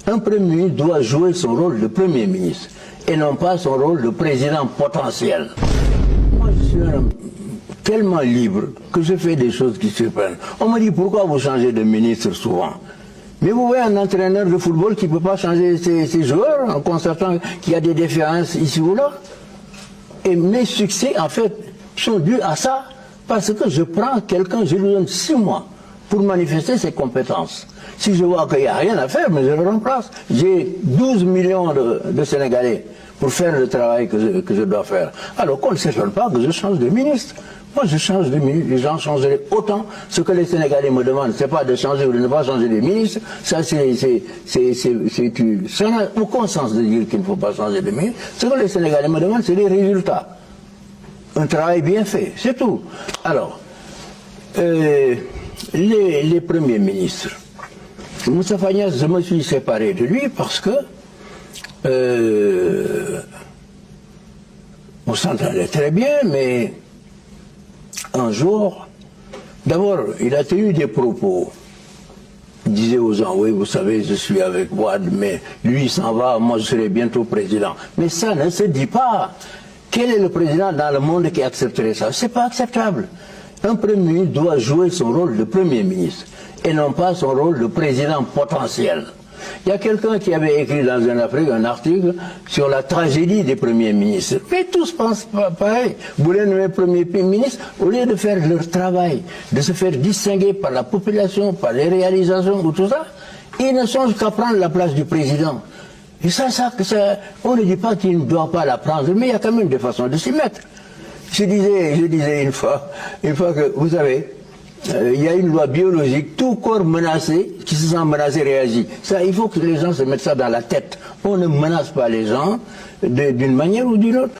Un Premier ministre doit jouer son rôle de Premier ministre et non pas son rôle de président potentiel. Moi, je suis tellement libre que je fais des choses qui surprennent. On me dit pourquoi vous changez de ministre souvent. Mais vous voyez un entraîneur de football qui ne peut pas changer ses joueurs en constatant qu'il y a des différences ici ou là. Et mes succès, en fait, sont dus à ça. Parce que je prends quelqu'un, je lui donne 6 mois pour manifester ses compétences. Si je vois qu'il n'y a rien à faire, mais je le remplace. J'ai 12 millions de Sénégalais pour faire le travail que je dois faire. Alors qu'on ne s'étonne pas que je change de ministre. Moi, je change de ministre, les gens changeraient autant. Ce que les Sénégalais me demandent, c'est pas de changer ou de ne pas changer de ministre. Ça, ça n'a aucun sens de dire qu'il ne faut pas changer de ministre. Ce que les Sénégalais me demandent, c'est des résultats. Un travail bien fait, c'est tout. Alors, les premiers ministres. Moustapha Niasse, je me suis séparé de lui parce que on s'entendait très bien, mais un jour, d'abord, il a tenu des propos. Il disait aux gens, oui, vous savez, je suis avec Wade, mais lui s'en va, moi je serai bientôt président. Mais ça ne se dit pas. Quel est le président dans le monde qui accepterait ça? C'est pas acceptable. Un Premier ministre doit jouer son rôle de Premier ministre et non pas son rôle de président potentiel. Il y a quelqu'un qui avait écrit dans un article sur la tragédie des premiers ministres. Mais tous pensent pareil. Vous voulez nommer Premier ministre, au lieu de faire leur travail, de se faire distinguer par la population, par les réalisations ou tout ça, ils ne songent qu'à prendre la place du président. Et ça, on ne dit pas qu'il ne doit pas la prendre, mais il y a quand même des façons de s'y mettre. Je disais une fois que, vous savez, il y a une loi biologique, tout corps menacé, qui se sent menacé réagit. Ça, il faut que les gens se mettent ça dans la tête. On ne menace pas les gens d'une manière ou d'une autre.